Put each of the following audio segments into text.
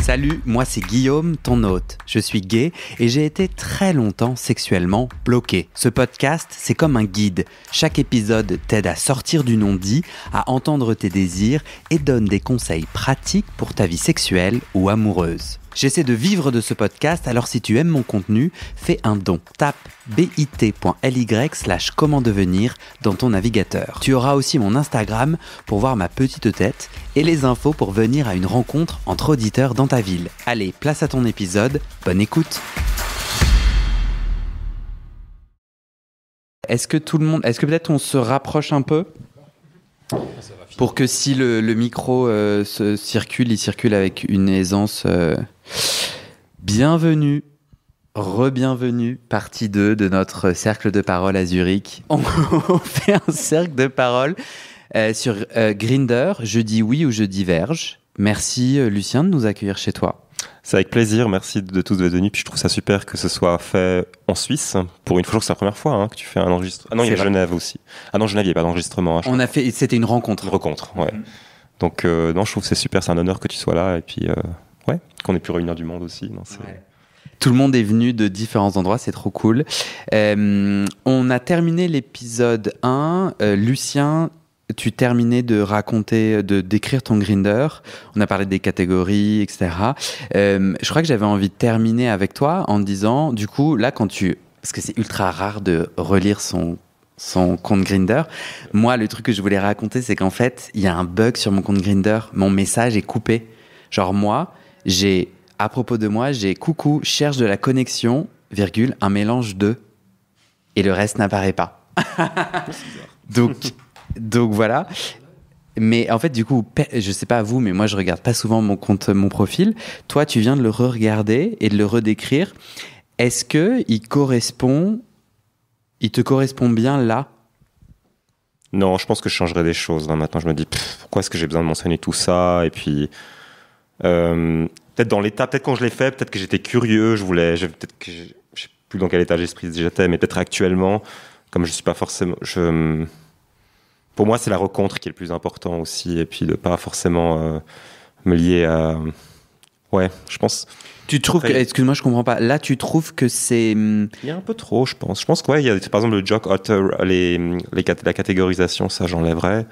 Salut, moi c'est Guillaume, ton hôte. Je suis gay et j'ai été très longtemps sexuellement bloqué. Ce podcast, c'est comme un guide. Chaque épisode t'aide à sortir du non-dit, à entendre tes désirs et donne des conseils pratiques pour ta vie sexuelle ou amoureuse. J'essaie de vivre de ce podcast, alors si tu aimes mon contenu, fais un don. Tape bit.ly/comment devenir dans ton navigateur. Tu auras aussi mon Instagram pour voir ma petite tête et les infos pour venir à une rencontre entre auditeurs dans ta ville. Allez, place à ton épisode, bonne écoute. Est-ce que peut-être on se rapproche un peu ? Pour que si le micro circule, il circule avec une aisance. Bienvenue, re-bienvenue, partie 2 de notre cercle de parole à Zurich. On fait un cercle de parole sur Grindr. Je dis oui ou je diverge. Merci Lucien de nous accueillir chez toi. C'est avec plaisir, merci de tous d'être venus. Puis je trouve ça super que ce soit fait en Suisse. Pour une fois, je crois que c'est la première fois que tu fais un enregistrement. Ah non, il y a Genève aussi. Ah non, Genève, il n'y a pas d'enregistrement. C'était une rencontre. Une rencontre, ouais. Donc, non, je trouve que c'est super, c'est un honneur que tu sois là. Et puis, qu'on ait pu réunir du monde aussi. Non, ouais. Tout le monde est venu de différents endroits, c'est trop cool. On a terminé l'épisode 1. Lucien, tu terminais de raconter, de décrire ton Grindr. On a parlé des catégories, etc. Je crois que j'avais envie de terminer avec toi en disant, du coup, là, parce que c'est ultra rare de relire son compte Grindr. Moi, le truc que je voulais raconter, c'est qu'en fait, il y a un bug sur mon compte Grindr. Mon message est coupé. Genre, moi, à propos de moi, j'ai coucou, cherche de la connexion, virgule, un mélange de. Et le reste n'apparaît pas. Donc voilà. Mais en fait, du coup, je sais pas vous, mais moi, je regarde pas souvent mon profil. Toi, tu viens de le re-regarder et de le redécrire. Est-ce que il te correspond bien là? Non, je pense que je changerais des choses. Maintenant, je me dis, pourquoi est-ce que j'ai besoin de m'enseigner tout ça? Et puis, peut-être dans l'état, peut-être quand je l'ai fait, peut-être que j'étais curieux, peut-être que je sais plus dans quel état d'esprit j'étais, mais peut-être actuellement, comme je suis pas forcément, pour moi, c'est la rencontre qui est le plus important aussi, et puis de pas forcément me lier à, je pense. Tu trouves excuse-moi, je comprends pas. Là, tu trouves que c'est. Il y a un peu trop, je pense. Je pense il y a par exemple le jock otter, la catégorisation, ça j'enlèverais.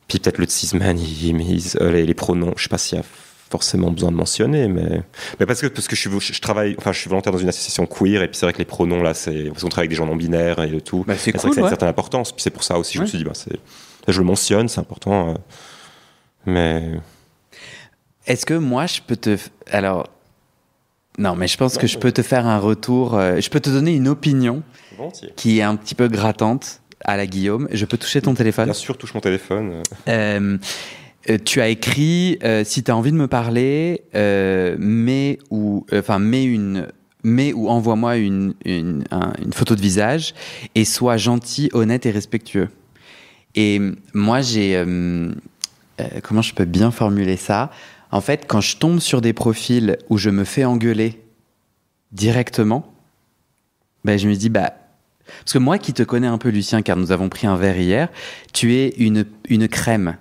Puis peut-être le cis-man, les pronoms, je sais pas s'il y a forcément besoin de mentionner, mais parce que je travaille, je suis volontaire dans une association queer, et puis c'est vrai que les pronoms là, parce qu'on travaille avec des gens non binaires et tout. C'est cool, vrai que ça a une certaine importance. Puis c'est pour ça aussi, je me suis dit, je le mentionne, c'est important. Mais est-ce que moi je peux non, mais je pense que je peux te faire un retour. Je peux te donner une opinion qui est un petit peu grattante à la Guillaume. Je peux toucher ton téléphone? Bien sûr, touche mon téléphone. Tu as écrit si tu as envie de me parler, mets ou envoie-moi une photo de visage et sois gentil, honnête et respectueux. Et moi, comment je peux bien formuler ça? En fait, quand je tombe sur des profils où je me fais engueuler directement, je me dis, parce que moi qui te connais un peu, Lucien, car nous avons pris un verre hier, tu es une crème.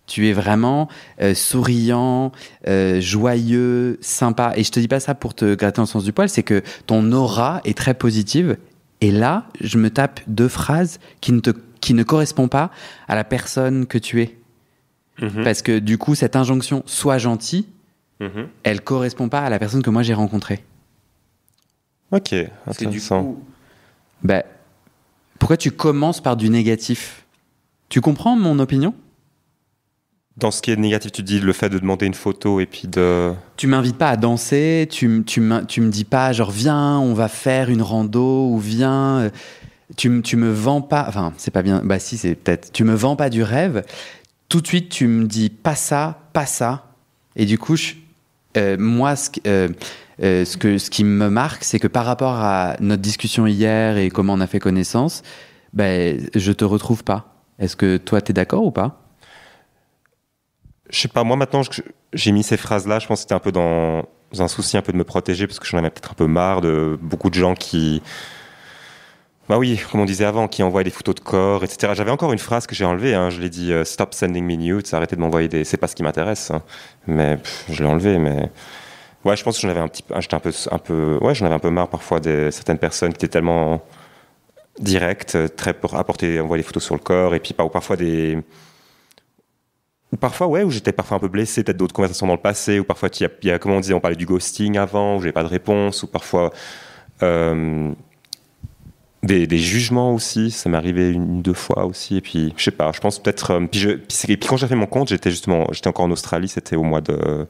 Tu es vraiment souriant, joyeux, sympa. Et je te dis pas ça pour te gratter en sens du poil, c'est que ton aura est très positive. Et là, je me tape 2 phrases qui ne correspondent pas à la personne que tu es. Mmh. Parce que du coup, cette injonction « sois gentil », elle correspond pas à la personne que moi j'ai rencontrée. Ok, intéressant. Pourquoi tu commences par du négatif? Tu comprends mon opinion? Dans ce qui est négatif, tu dis le fait de demander une photo et puis de... Tu m'invites pas à danser, tu me dis pas genre viens, on va faire une rando ou viens... Tu me vends pas... Enfin, c'est pas bien... si, c'est peut-être... Tu me vends pas du rêve. Tout de suite, tu me dis pas ça, pas ça. Et du coup, moi, ce qui me marque, c'est que par rapport à notre discussion hier et comment on a fait connaissance, je te retrouve pas. Est-ce que toi, t'es d'accord ou pas? Je sais pas, moi maintenant, j'ai mis ces phrases-là, je pense que c'était un peu dans un souci un peu de me protéger, parce que j'en avais peut-être un peu marre de beaucoup de gens qui Bah oui, comme on disait avant, qui envoie des photos de corps, etc. J'avais encore une phrase que j'ai enlevée, hein, je l'ai dit Stop sending me nudes, arrêtez de m'envoyer des. C'est pas ce qui m'intéresse, hein. Mais je l'ai enlevé, mais. Ouais, je pense que j'en avais j'en avais un peu marre parfois de certaines personnes qui étaient tellement directes, très pour envoyer des photos sur le corps, et puis parfois des. Ou parfois, ouais, où j'étais parfois un peu blessé, peut-être d'autres conversations dans le passé, ou parfois, comment on disait, on parlait du ghosting avant, où j'avais pas de réponse, ou parfois. Des jugements aussi, ça m'est arrivé une ou deux fois aussi, et puis je sais pas, je pense peut-être puis quand j'ai fait mon compte, j'étais encore en Australie, c'était au mois de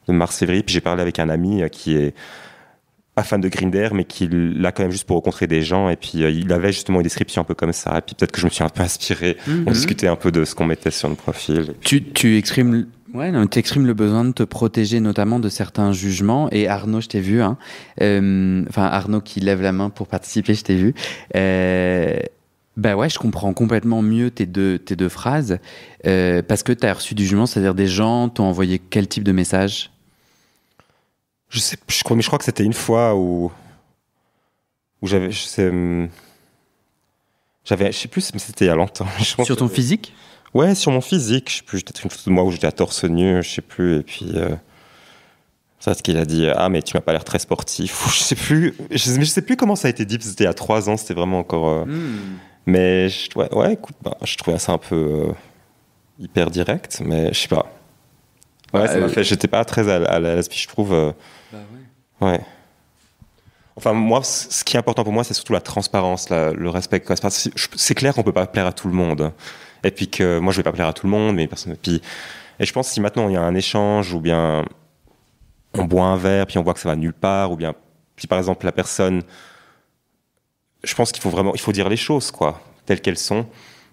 mars-février, puis j'ai parlé avec un ami qui est pas fan de Grindr, mais qui l'a quand même juste pour rencontrer des gens, et puis il avait justement une description un peu comme ça, et puis peut-être que je me suis un peu inspiré, on discutait un peu de ce qu'on mettait sur le profil. Tu exprimes tu exprimes le besoin de te protéger notamment de certains jugements. Et Arnaud, je t'ai vu. Enfin, Arnaud qui lève la main pour participer, je t'ai vu. Bah ouais, je comprends complètement mieux tes deux phrases. Parce que tu as reçu du jugement, c'est-à-dire des gens t'ont envoyé quel type de message? Je crois que c'était une fois où j'avais... Je sais plus, mais c'était il y a longtemps. Sur ton physique? Ouais, sur mon physique, je sais plus, peut-être une photo de moi où j'étais à torse nu, je sais plus, et puis ça, ce qu'il a dit, ah mais tu m'as pas l'air très sportif, je sais plus comment ça a été dit, c'était il y a 3 ans, c'était vraiment encore, mais ouais, écoute, je trouvais ça un peu hyper direct, mais je sais pas, ouais, ça m'a fait, j'étais pas très à l'aise, puis je trouve, ouais. Enfin, moi, ce qui est important pour moi, c'est surtout la transparence, le respect. C'est clair qu'on peut pas plaire à tout le monde. Et puis que moi, je vais pas plaire à tout le monde, mais personne. Et je pense que si maintenant il y a un échange, ou bien on boit un verre, puis on voit que ça va nulle part, ou bien, puis par exemple, la personne. Je pense qu'il faut dire les choses, quoi, telles qu'elles sont.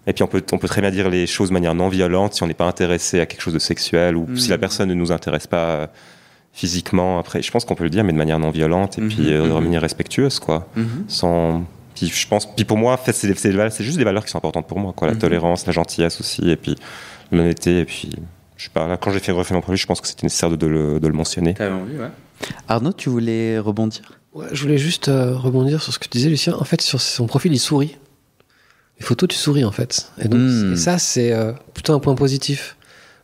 Et puis on peut très bien dire les choses de manière non violente si on n'est pas intéressé à quelque chose de sexuel, ou si la personne ne nous intéresse pas. Physiquement, après, je pense qu'on peut le dire, mais de manière non violente, et puis de manière respectueuse, quoi. Puis je pense, pour moi, en fait, c'est juste des valeurs qui sont importantes pour moi, quoi. La tolérance, la gentillesse aussi, et puis l'honnêteté, et puis je sais pas. Là, quand j'ai refait mon profil, je pense que c'était nécessaire de le mentionner. T'avais envie, ouais. Arnaud, tu voulais rebondir? Ouais, je voulais juste rebondir sur ce que tu disais, Lucien. En fait, sur son profil, il sourit. Les photos, tu souris, en fait. Et donc, et ça, c'est plutôt un point positif.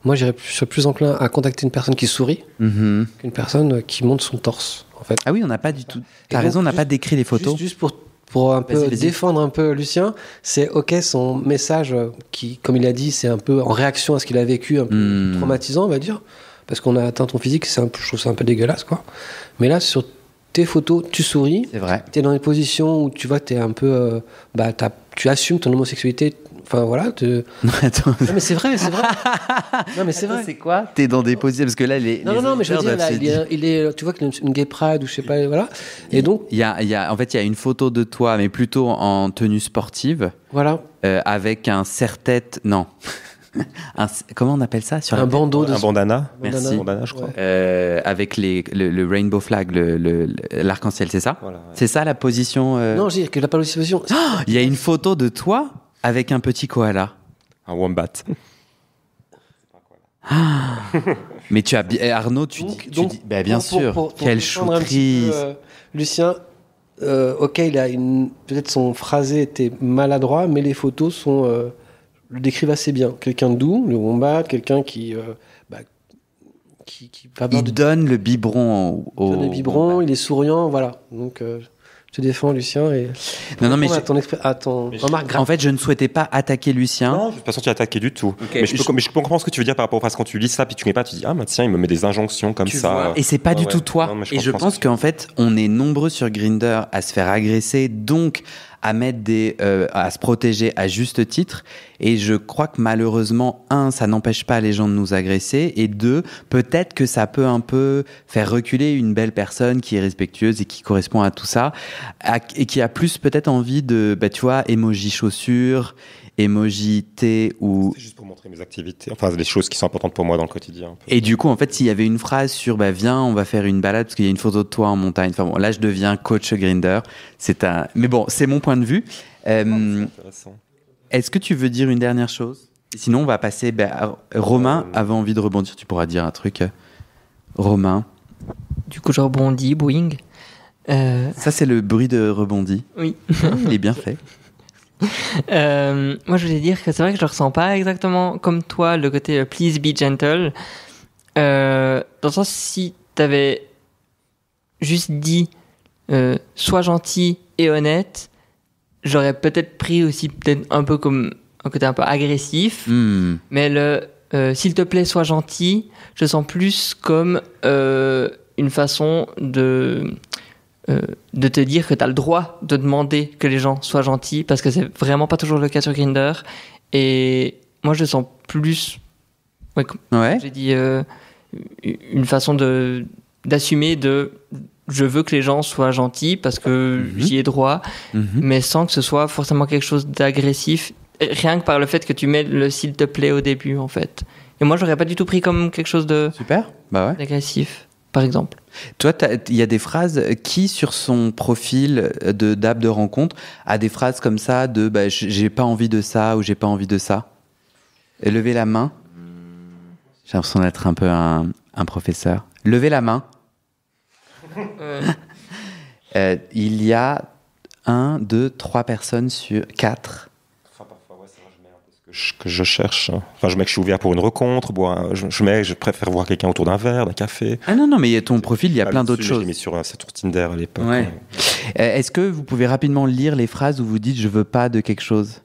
Moi, je serais plus enclin à contacter une personne qui sourit qu'une personne qui montre son torse, en fait. Ah oui, on n'a pas du tout. T'as raison, on n'a pas décrit les photos. Juste pour un peu défendre un peu Lucien, c'est ok, son message qui, comme il a dit, c'est un peu en réaction à ce qu'il a vécu, un peu traumatisant, on va dire, parce qu'on a atteint ton physique, je trouve ça un peu dégueulasse, quoi. Mais là, sur tes photos, tu souris. C'est vrai. T'es dans des positions où tu vois, t'es un peu, tu assumes ton homosexualité. Enfin voilà. Attends. Non mais c'est vrai. Non mais c'est vrai. C'est quoi? T'es dans des positions parce que là Non mais je veux dire là, il est, tu vois qu'il y a une gay pride ou je sais pas, voilà. Et donc il y a en fait il y a une photo de toi mais plutôt en tenue sportive. Voilà. Avec un serre-tête, non. Comment on appelle ça sur un bandeau un bandana. Merci. Un bandana, je crois. Avec le rainbow flag, l'arc-en-ciel, c'est ça? Voilà, ouais. C'est ça la position Non, je dis que la position. Il y a une photo de toi avec un petit koala. Un wombat. Mais tu as Arnaud, tu dis bah, bien sûr. Quelle choucrise. Lucien, ok, peut-être son phrasé était maladroit, mais les photos le décrivent assez bien. Quelqu'un de doux, le wombat, quelqu'un qui donne le biberon il donne le biberon, il est souriant, voilà. Donc je te défends, Lucien. Et non, mais à ton remarque grave. En fait, je ne souhaitais pas attaquer Lucien. Non, je ne suis pas senti attaquer du tout. Okay. Mais je comprends ce que tu veux dire par rapport à ce quand tu lis ça, puis tu mets pas, tu dis ah bah tiens, il me met des injonctions comme ça. Vois. Et c'est pas du tout toi. Non, et je pense qu'en fait, on est nombreux sur Grindr à se faire agresser, donc à mettre à se protéger à juste titre. Et je crois que malheureusement, ça n'empêche pas les gens de nous agresser. Et 2, peut-être que ça peut un peu faire reculer une belle personne qui est respectueuse et qui correspond à tout ça. Et qui a plus peut-être envie de, tu vois, emoji chaussures, emoji thé ou... C'est juste pour montrer mes activités, enfin les choses qui sont importantes pour moi dans le quotidien. Et du coup, en fait, s'il y avait une phrase sur viens, on va faire une balade parce qu'il y a une photo de toi en montagne. Enfin bon, là, je deviens coach Grindr. Mais bon, c'est mon point de vue. C'est intéressant. Est-ce que tu veux dire une dernière chose? Sinon, on va passer... Romain avait envie de rebondir. Tu pourras dire un truc. Romain. Du coup, je rebondis, Boeing. Ça, c'est le bruit de rebondi. Oui. Il est bien fait. Moi, je voulais dire que c'est vrai que je ressens pas exactement comme toi le côté please be gentle. Dans le sens, si t'avais juste dit sois gentil et honnête, j'aurais peut-être pris aussi peut-être un peu comme un côté un peu agressif. Mais le s'il te plaît, sois gentil, je sens plus comme une façon de te dire que tu as le droit de demander que les gens soient gentils, parce que c'est vraiment pas toujours le cas sur Grindr. Et moi, je sens plus, comme j'ai dit, une façon d'assumer je veux que les gens soient gentils parce que j'y ai droit, mais sans que ce soit forcément quelque chose d'agressif, rien que par le fait que tu mets le s'il te plaît au début, en fait. Et moi, j'aurais pas du tout pris comme quelque chose Super. d'agressif, par exemple. Toi, il y a des phrases qui, sur son profil d'app de rencontre, a des phrases comme ça de j'ai pas envie de ça ou j'ai pas envie de ça. Et levez la main. J'ai l'impression d'être un peu un professeur. Levez la main. Il y a 1, 2, 3 personnes sur 4. Que je cherche. Enfin, je mets que je suis ouvert pour une rencontre. Je préfère voir quelqu'un autour d'un verre, d'un café. Ah non, mais ton profil, il y a plein d'autres choses. J'ai mis sur Tinder à l'époque. Ouais. Est-ce que vous pouvez rapidement lire les phrases où vous dites je veux pas de quelque chose?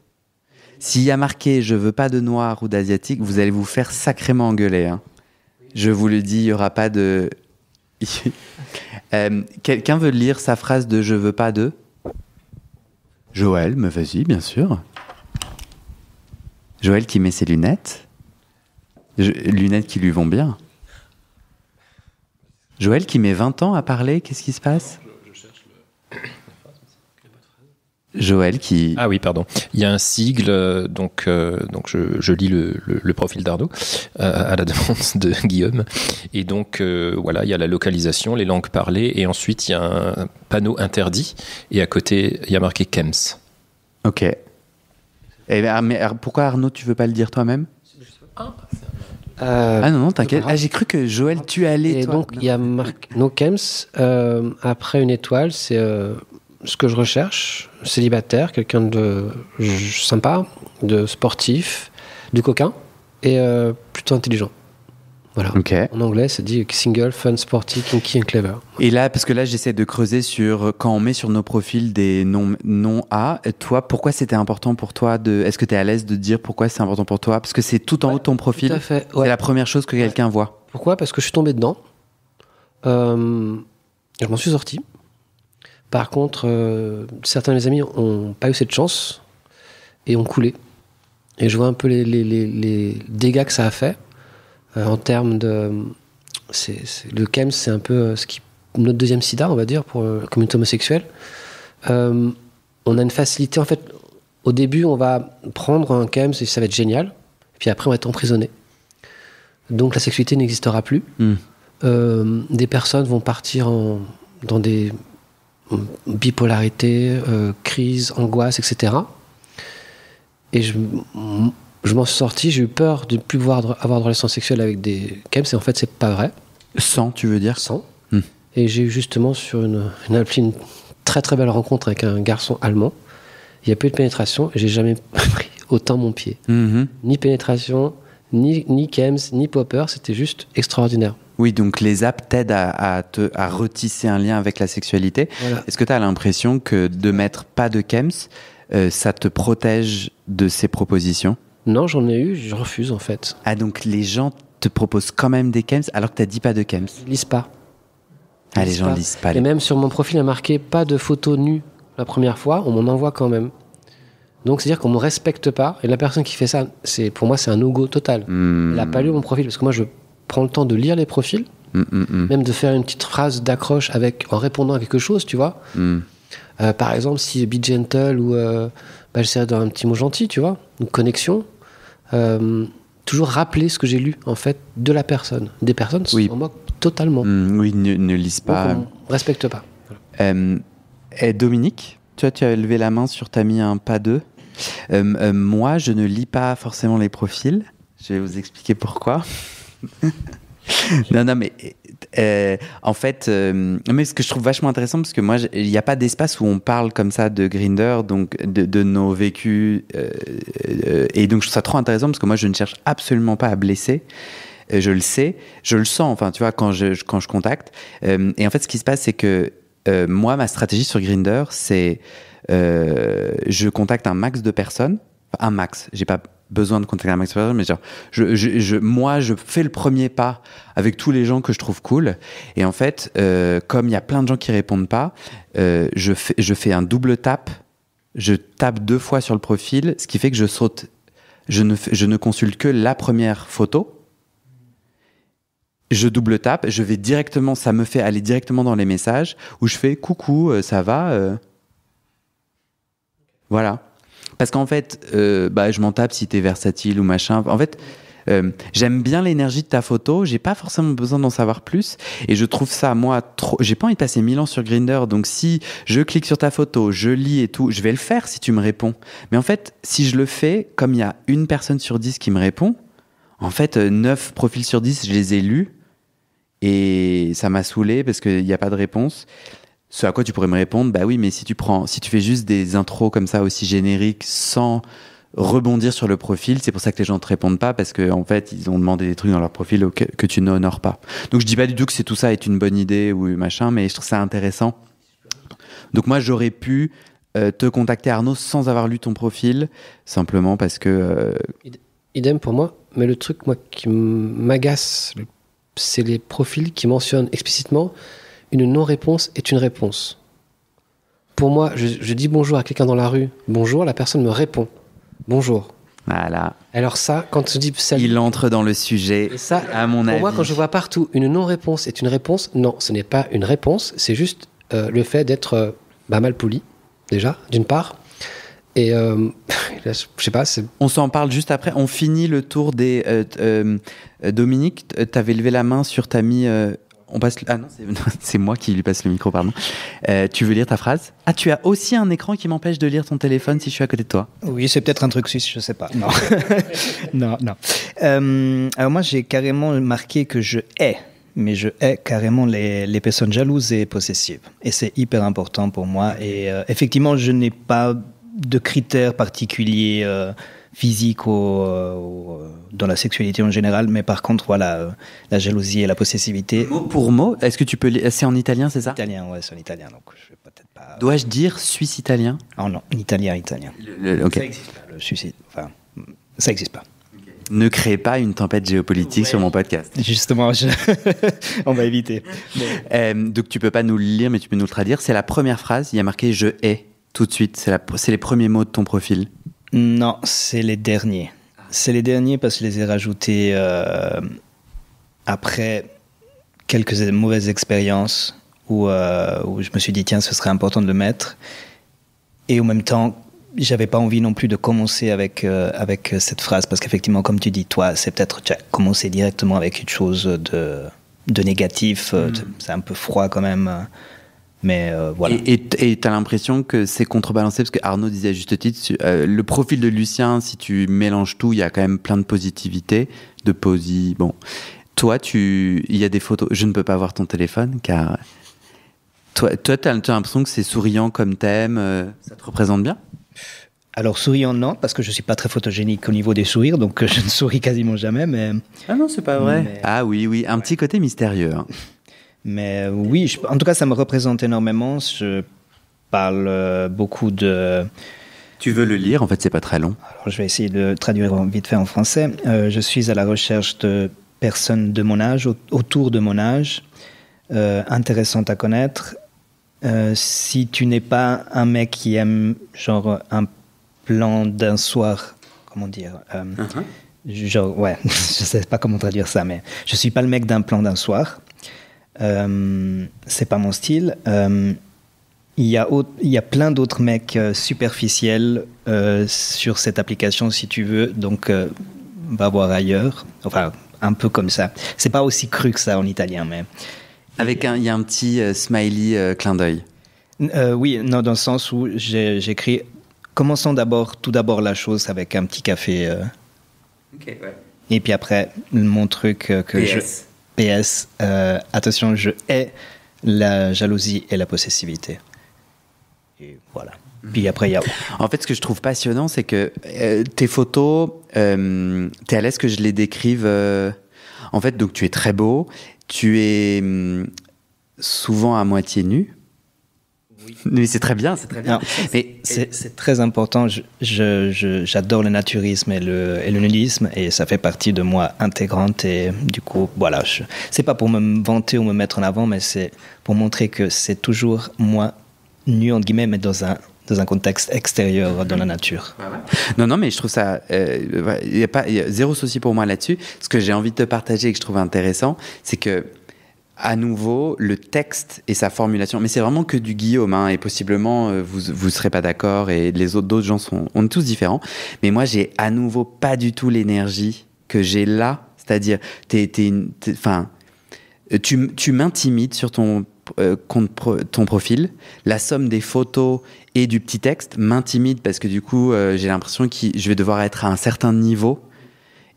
S'il y a marqué je veux pas de noir ou d'asiatique, vous allez vous faire sacrément engueuler. Hein. Je vous le dis, il y aura pas de. Quelqu'un veut lire sa phrase de je veux pas de? Joël, mais vas-y, bien sûr. Joël qui met ses lunettes. Lunettes qui lui vont bien. Joël qui met 20 ans à parler, qu'est-ce qui se passe? Je cherche Joël qui... Ah oui, pardon. Il y a un sigle, donc je lis le profil d'Arnaud à la demande de Guillaume. Et donc, voilà, il y a la localisation, les langues parlées, et ensuite, il y a un panneau interdit, et à côté, il y a marqué KEMS. Ok. Mais pourquoi Arnaud, tu veux pas le dire toi-même? Ah non, t'inquiète. Ah, j'ai cru que Joël, tu allais. Et toi. donc, il y a marqué No Kems. Après une étoile, c'est ce que je recherche. Célibataire, quelqu'un de sympa, de sportif, de coquin et plutôt intelligent. Voilà. Okay. En anglais, c'est dit single, fun, sporty, kinky and clever. Et là, parce que là, j'essaie de creuser sur quand on met sur nos profils des noms A. Toi, pourquoi c'était important pour toi Est-ce que tu es à l'aise de dire pourquoi c'est important pour toi? Parce que c'est tout en haut de ton profil. Tout à fait. Ouais. C'est la première chose que quelqu'un voit. Pourquoi? Parce que je suis tombé dedans. Je m'en suis sorti. Par contre, certains de mes amis n'ont pas eu cette chance et ont coulé. Et je vois un peu les dégâts que ça a fait. En termes de... le KEMS, c'est un peu notre deuxième sida, on va dire, pour la communauté homosexuelle. On a une facilité, en fait, au début, on va prendre un KEMS et ça va être génial. Puis après, on va être emprisonné. Donc la sexualité n'existera plus. Des personnes vont partir dans des bipolarités, crises, angoisses, etc. Et je m'en suis sorti, j'ai eu peur de ne plus avoir de relations sexuelles avec des KEMS, et en fait, c'est pas vrai. Sans, tu veux dire? Sans. Et j'ai eu justement sur une très très belle rencontre avec un garçon allemand. Il n'y a pas eu de pénétration, et j'ai jamais pris autant mon pied. Ni pénétration, ni KEMS, ni popper, c'était juste extraordinaire. Oui, donc les apps t'aident à retisser un lien avec la sexualité. Voilà. Est-ce que tu as l'impression que de mettre pas de KEMS, ça te protège de ces propositions? Non, j'en ai eu, je refuse en fait. Ah, donc les gens te proposent quand même des KEMS alors que tu n'as dit pas de KEMS? Ils lisent pas. Ah, les gens lisent pas. Et même sur mon profil, il y a marqué pas de photos nues la première fois, on m'en envoie quand même. Donc c'est-à-dire qu'on me respecte pas, et la personne qui fait ça, pour moi, c'est un no-go total. Elle n'a pas lu mon profil, parce que moi, je prends le temps de lire les profils, même de faire une petite phrase d'accroche en répondant à quelque chose, tu vois. Par exemple, si be gentle ou j'essaierai d'un petit mot gentil, tu vois, une connexion. Toujours rappeler ce que j'ai lu en fait de la personne. Des personnes s'en moquent totalement. Oui, ne lisent pas. Donc, on respecte pas. Et Dominique, tu as levé la main sur t'as mis un pas 2. Moi, je ne lis pas forcément les profils. Je vais vous expliquer pourquoi. Non, mais En fait, mais ce que je trouve vachement intéressant, parce que moi, il n'y a pas d'espace où on parle comme ça de Grindr, donc de nos vécus. Et donc, je trouve ça trop intéressant, parce que moi, je ne cherche absolument pas à blesser. Je le sais, je le sens, enfin, tu vois, quand je contacte. Et en fait, ce qui se passe, c'est que moi, ma stratégie sur Grindr, c'est je contacte un max de personnes. Un max, j'ai pas besoin de contacter un max de personnes, mais genre, moi, je fais le premier pas avec tous les gens que je trouve cool. Et en fait, comme il y a plein de gens qui répondent pas, je fais un double tap. Je tape 2 fois sur le profil, ce qui fait que je saute. Je ne consulte que la première photo. Je double tape, je vais directement, ça me fait aller directement dans les messages où je fais coucou, ça va Voilà. Parce qu'en fait, je m'en tape si t'es versatile ou machin. En fait, j'aime bien l'énergie de ta photo. J'ai pas forcément besoin d'en savoir plus. Et je trouve ça, moi, trop. J'ai pas envie de passer 1000 ans sur Grindr. Donc, si je clique sur ta photo, je lis et tout, je vais le faire si tu me réponds. Mais en fait, si je le fais, comme il y a une personne sur 10 qui me répond, en fait, 9 profils sur 10, je les ai lus. Et ça m'a saoulé parce qu'il n'y a pas de réponse. Ce à quoi tu pourrais me répondre, bah oui, mais si tu fais juste des intros comme ça aussi génériques sans rebondir sur le profil, c'est pour ça que les gens te répondent pas, parce que en fait, ils ont demandé des trucs dans leur profil que tu n'honores pas. Donc je dis pas du tout que tout ça est une bonne idée ou machin, mais je trouve ça intéressant. Donc moi, j'aurais pu te contacter, Arnaud, sans avoir lu ton profil, simplement parce que... Idem pour moi, mais le truc moi qui m'agace, c'est les profils qui mentionnent explicitement une non-réponse est une réponse. Pour moi, je dis bonjour à quelqu'un dans la rue, bonjour, la personne me répond, bonjour. Voilà. Alors ça, quand je dis salut... Il entre dans le sujet, et ça, à mon avis. Pour moi, quand je vois partout une non-réponse est une réponse, non, ce n'est pas une réponse, c'est juste le fait d'être mal poli, déjà, d'une part. Et je sais pas, c'est... On s'en parle juste après. On finit le tour des... Dominique, t'avais levé la main sur ta mis... On passe... Ah non, c'est moi qui lui passe le micro, pardon. Tu veux lire ta phrase? Ah, tu as aussi un écran qui m'empêche de lire ton téléphone si je suis à côté de toi. Oui, c'est peut-être un truc suisse, je sais pas. Non. non. Alors moi, j'ai carrément marqué que je hais, mais je hais carrément les personnes jalouses et possessives. Et c'est hyper important pour moi. Et effectivement, je n'ai pas de critères particuliers physiques dans la sexualité en général, mais par contre, voilà, la jalousie et la possessivité. Mot pour mot, est-ce que tu peux lire? C'est en italien, c'est ça? Italien, ouais, c'est en italien, donc je vais peut-être pas... Dois-je dire suisse-italien? Oh non, italien. Ok. Ça n'existe pas, le suicide. Enfin, ça n'existe pas. Ne crée pas une tempête géopolitique sur mon podcast. Justement, on va éviter. Donc tu peux pas nous le lire, mais tu peux nous le traduire. C'est la première phrase, il y a marqué « je hais » tout de suite. C'est les premiers mots de ton profil. Non, c'est les derniers. C'est les derniers parce que je les ai rajoutés après quelques mauvaises expériences où je me suis dit, tiens, ce serait important de le mettre. Et en même temps, j'avais pas envie non plus de commencer avec cette phrase parce qu'effectivement, comme tu dis, toi, c'est peut-être tu as commencé directement avec quelque chose de négatif. C'est un peu froid quand même. Mais voilà. Et tu as l'impression que c'est contrebalancé, parce que Arnaud disait à juste titre, le profil de Lucien, si tu mélanges tout, il y a quand même plein de positivité, de bon. Toi, il y a des photos, je ne peux pas voir ton téléphone, car toi tu as l'impression que c'est souriant comme thème, ça te représente bien? Alors souriant, non, parce que je ne suis pas très photogénique au niveau des sourires, donc je ne souris quasiment jamais, mais... Ah non, c'est pas vrai. Ah oui, un petit côté mystérieux, hein. Mais oui, en tout cas, ça me représente énormément. Je parle beaucoup de... Tu veux le lire? En fait, c'est pas très long. Alors, je vais essayer de traduire vite fait en français. Je suis à la recherche de personnes de mon âge, autour de mon âge, intéressantes à connaître. Si tu n'es pas un mec qui aime genre un plan d'un soir, comment dire genre, ouais, je sais pas comment traduire ça, mais je suis pas le mec d'un plan d'un soir. C'est pas mon style. Il y a plein d'autres mecs superficiels sur cette application si tu veux, donc va voir ailleurs. Enfin, un peu comme ça. C'est pas aussi cru que ça en italien, mais il y a un petit smiley clin d'œil. Oui, non, dans le sens où j'écris. Commençons tout d'abord la chose avec un petit café. Ok, ouais. Et puis après, mon truc que PS. PS, attention, je hais la jalousie et la possessivité. Et voilà. Puis après, il y a... En fait, ce que je trouve passionnant, c'est que tes photos, t'es à l'aise que je les décrive. En fait, donc tu es très beau, tu es souvent à moitié nu. Oui. Mais c'est très bien, c'est très bien. Non, mais c'est très important. J'adore le naturisme et le nudisme, et ça fait partie de moi intégrante. Et du coup, voilà, c'est pas pour me vanter ou me mettre en avant, mais c'est pour montrer que c'est toujours moi nu entre guillemets, mais dans un contexte extérieur, dans la nature. Non, mais je trouve ça... Il y a zéro souci pour moi là-dessus. Ce que j'ai envie de te partager et que je trouve intéressant, c'est que, à nouveau, le texte et sa formulation... Mais c'est vraiment que du Guillaume, hein, et possiblement, vous ne serez pas d'accord, et d'autres gens on est tous différents. Mais moi, j'ai à nouveau pas du tout l'énergie que j'ai là. C'est-à-dire, tu m'intimides sur ton profil. La somme des photos et du petit texte m'intimide parce que du coup, j'ai l'impression que je vais devoir être à un certain niveau,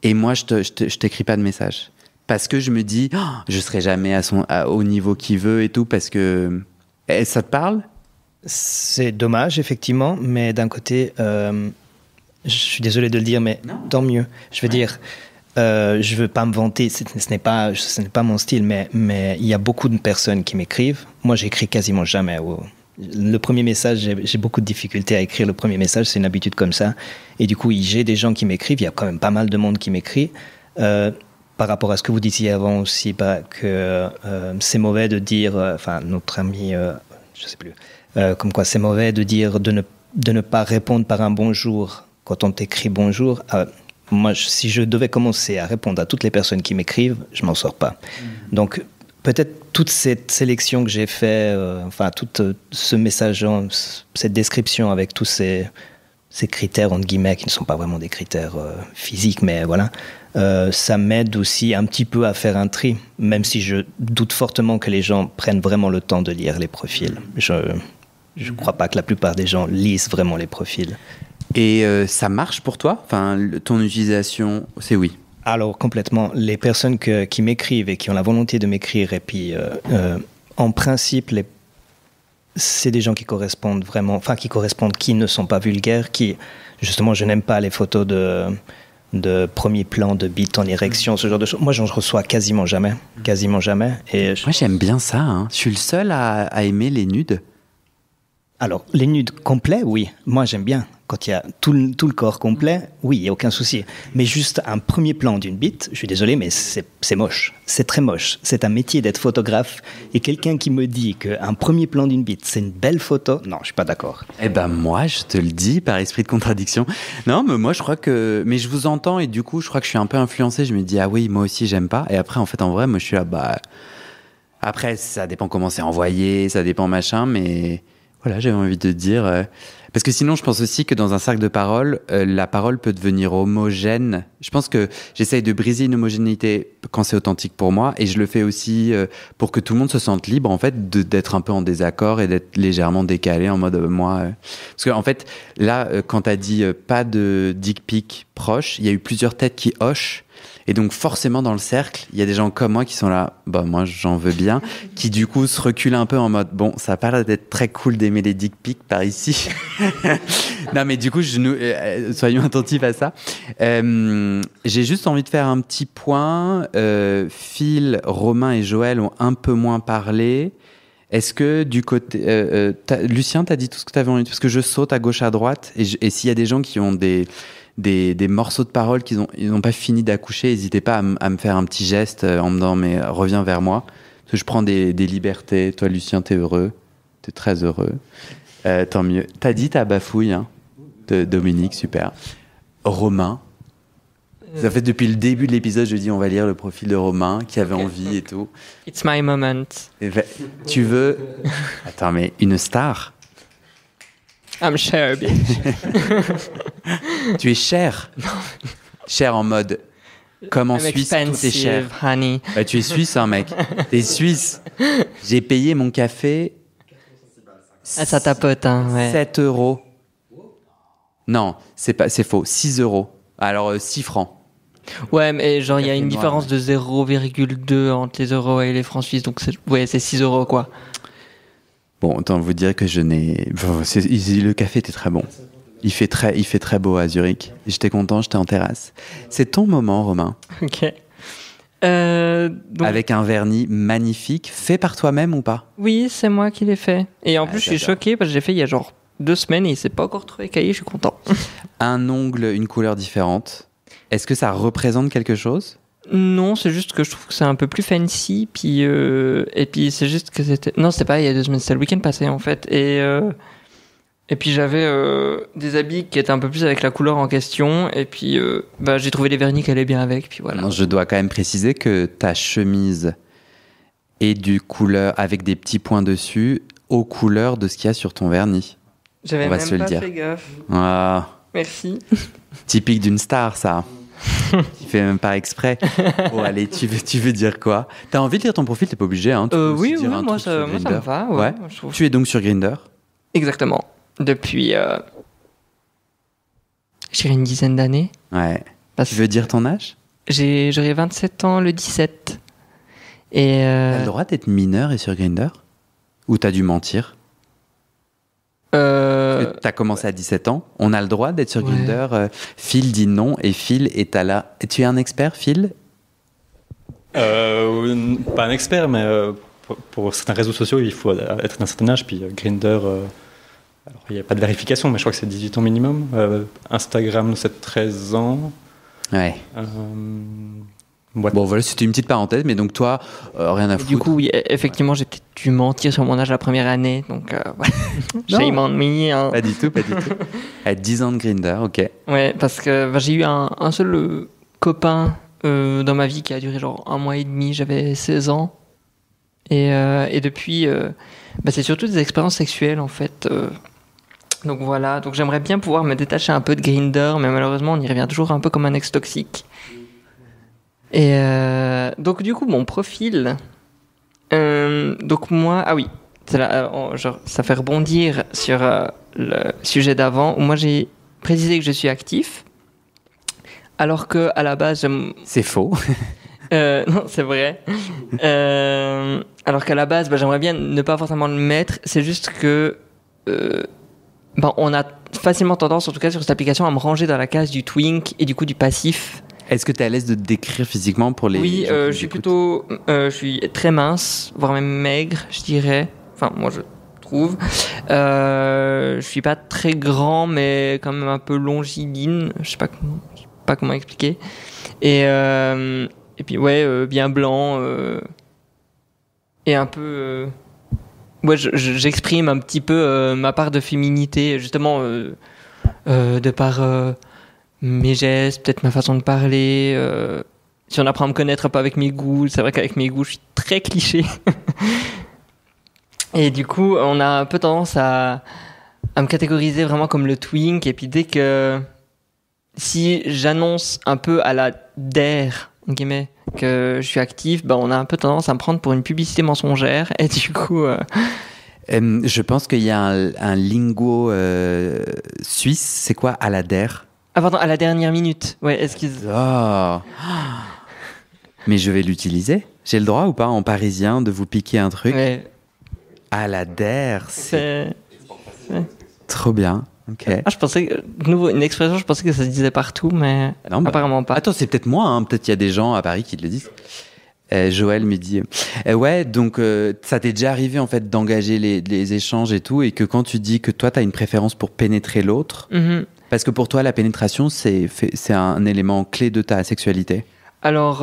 et moi, je t'écris pas de message parce que je me dis, je serai jamais au niveau qu'il veut et tout, parce que ça te parle? C'est dommage, effectivement, mais d'un côté, je suis désolé de le dire, mais non. Tant mieux. Je veux dire, je veux pas me vanter, ce n'est pas mon style, mais il y a beaucoup de personnes qui m'écrivent. Moi, j'écris quasiment jamais. Le premier message, j'ai beaucoup de difficultés à écrire le premier message, c'est une habitude comme ça. Et du coup, j'ai des gens qui m'écrivent, il y a quand même pas mal de monde qui m'écrit. Par rapport à ce que vous disiez avant aussi, que c'est mauvais de dire, enfin, notre ami, je sais plus, comme quoi c'est mauvais de dire de ne pas répondre par un bonjour quand on t'écrit bonjour. Moi, si je devais commencer à répondre à toutes les personnes qui m'écrivent, je m'en sors pas. Donc, peut-être toute cette sélection que j'ai fait, tout ce message, cette description avec tous ces critères, entre guillemets, qui ne sont pas vraiment des critères physiques, mais voilà, ça m'aide aussi un petit peu à faire un tri, même si je doute fortement que les gens prennent vraiment le temps de lire les profils. Je ne crois pas que la plupart des gens lisent vraiment les profils. Et ça marche pour toi? Enfin, ton utilisation, c'est oui? Alors, complètement. Les personnes qui m'écrivent et qui ont la volonté de m'écrire, et puis, en principe, c'est des gens qui correspondent vraiment, qui ne sont pas vulgaires, qui, justement, je n'aime pas les photos de premier plan, de bite en érection, ce genre de choses. Moi, j'en reçois quasiment jamais. Et moi, j'aime bien ça, hein. Je suis le seul à aimer les nudes. Alors, les nudes complets, oui. Moi, j'aime bien. Quand il y a tout le corps complet, oui, il n'y a aucun souci. Mais juste un premier plan d'une bite, je suis désolé, mais c'est moche. C'est très moche. C'est un métier d'être photographe. Et quelqu'un qui me dit qu'un premier plan d'une bite, c'est une belle photo, non, je ne suis pas d'accord. Eh ben moi, je te le dis par esprit de contradiction. Non, mais moi, je crois que... Mais je vous entends, et du coup, je crois que je suis un peu influencé. Je me dis, ah oui, moi aussi, j'aime pas. Et après, en fait, en vrai, moi, je suis là, Après, ça dépend comment c'est envoyé, ça dépend machin, mais... Voilà, j'avais envie de dire... Parce que sinon, je pense aussi que dans un cercle de parole, la parole peut devenir homogène. Je pense que j'essaye de briser une homogénéité quand c'est authentique pour moi, et je le fais aussi pour que tout le monde se sente libre, en fait, d'être un peu en désaccord et d'être légèrement décalé en mode moi... Parce qu'en fait, là, quand t'as dit pas de dick pic proche, il y a eu plusieurs têtes qui hochent. Et donc forcément dans le cercle, il y a des gens comme moi qui sont là, moi j'en veux bien, qui du coup se reculent un peu en mode, ça a pas l'air d'être très cool d'aimer les dick pics par ici. Non mais du coup, soyons attentifs à ça. J'ai juste envie de faire un petit point. Phil, Romain et Joël ont un peu moins parlé. Est-ce que du côté... Lucien, t'as dit tout ce que t'avais envie de... Parce que je saute à gauche, à droite, et s'il y a des gens qui ont des morceaux de paroles qu'ils n'ont pas fini d'accoucher, n'hésitez pas à me faire un petit geste en me disant mais reviens vers moi, parce que je prends des libertés. Toi Lucien, t'es heureux, t'es très heureux, tant mieux. T'as dit ta bafouille, hein, de Dominique, super. Romain, ça fait depuis le début de l'épisode, je dis on va lire le profil de Romain qui avait envie et tout. It's my moment. Tu veux... Attends, mais une star? I'm cher, bitch. Tu es cher. Cher en mode... Comme en Suisse, tout est cher. Honey. Tu es suisse, hein, mec. T'es suisse. J'ai payé mon café... ça tapote, hein, ouais. 7 €. Non, c'est faux. 6 €. Alors, 6 francs. Ouais, mais genre, il y a Café une noir, différence ouais. de 0,2 entre les euros et les francs suisses, donc c'est 6 euros, quoi. Bon, autant vous dire que je n'ai. Enfin, le café était très bon. Il fait très beau à Zurich. J'étais content, j'étais en terrasse. C'est ton moment, Romain. Ok. Donc, Avec un vernis magnifique, fait par toi-même ou pas? oui, c'est moi qui l'ai fait. Et en Ah, plus, je suis j'adore. choqué parce que j'ai fait il y a genre 2 semaines et il s'est pas encore trop écaillé, je suis content. Un ongle, une couleur différente. Est-ce que ça représente quelque chose? Non, c'est juste que je trouve que c'est un peu plus fancy, puis et puis c'est juste que c'était... Non, c'était pas il y a 2 semaines, c'était le week-end passé en fait. Et puis j'avais des habits qui étaient un peu plus avec la couleur en question, et puis j'ai trouvé des vernis qui allaient bien avec, puis voilà. Non, je dois quand même préciser que ta chemise est du couleur avec des petits points dessus aux couleurs de ce qu'il y a sur ton vernis. J'avais on va même se le pas dire. fait gaffe. Ah, Merci. typique d'une star, ça. Tu fais même pas exprès. Bon, allez, tu veux dire quoi? T'as envie de lire ton profil, t'es pas obligé. Hein. Tu peux aussi Oui, dire un moi truc ça, sur moi ça me Grindr. va. Ouais. Je trouve. Tu es donc sur Grindr. Exactement. Depuis, je dirais une dizaine d'années. Ouais. Parce Tu veux dire ton âge? J'aurai 27 ans le 17. Et T'as le droit d'être mineur et sur Grindr? Ou t'as dû mentir? T'as commencé à 17 ans. On a le droit d'être sur Ouais. Grindr. Phil dit non et Phil est à la... Tu es un expert, Phil? Pas un expert, mais pour certains réseaux sociaux, il faut être d'un certain âge. Puis Grindr, alors il n'y a pas de vérification, mais je crois que c'est 18 ans minimum. Instagram, c'est 13 ans. Ouais. Ouais. Bon, voilà, c'était une petite parenthèse, mais donc toi, rien à foutre. du coup, oui, effectivement, j'ai peut-être dû mentir sur mon âge la première année. Donc, ouais. Shame on me. Hein. Pas du tout, pas du tout. À 10 ans de Grindr, ok. Ouais, parce que j'ai eu un seul copain dans ma vie qui a duré genre 1 mois et demi. J'avais 16 ans. Et depuis, c'est surtout des expériences sexuelles en fait. Donc voilà, donc j'aimerais bien pouvoir me détacher un peu de Grindr, mais malheureusement on y revient toujours un peu comme un ex toxique. Et donc du coup mon profil, donc moi, ah oui, c'est là, genre, ça fait rebondir sur le sujet d'avant où moi j'ai précisé que je suis actif, alors que à la base C'est faux. non, c'est vrai. Alors qu'à la base, j'aimerais bien ne pas forcément le mettre. C'est juste que on a facilement tendance, en tout cas sur cette application, à me ranger dans la case du twink et du coup du passif. Est-ce que tu es à l'aise de te décrire physiquement pour les Oui, gens qui nous je suis écoutent? plutôt, je suis très mince, voire même maigre, je dirais. Enfin, moi je trouve. Je suis pas très grand, mais quand même un peu longiligne. Je sais pas comment expliquer. Et puis ouais, bien blanc et un peu. Ouais, j'exprime un petit peu ma part de féminité, justement de par mes gestes, peut-être ma façon de parler. Si on apprend à me connaître un peu avec mes goûts, c'est vrai qu'avec mes goûts, je suis très cliché. Et du coup, on a un peu tendance à me catégoriser vraiment comme le twink. Et puis dès que si j'annonce un peu à la DER, guillemets, que je suis actif, on a un peu tendance à me prendre pour une publicité mensongère. Et du coup... je pense qu'il y a un lingo suisse. C'est quoi à la DER? Ah pardon, à la dernière minute. Ouais, excuse. Oh. Mais je vais l'utiliser. J'ai le droit ou pas en parisien de vous piquer un truc? Ouais, À la DER, c'est c'est... trop bien. Ok. Ah, je pensais que... de nouveau, une expression, je pensais que ça se disait partout, mais Non, apparemment pas. Attends, c'est peut-être moi. Hein. Peut-être qu'il y a des gens à Paris qui te le disent. Joël me dit ouais, donc ça t'est déjà arrivé en fait d'engager les échanges et tout, et que quand tu dis que toi t'as une préférence pour pénétrer l'autre, Mhm. parce que pour toi la pénétration c'est un élément clé de ta sexualité. Alors,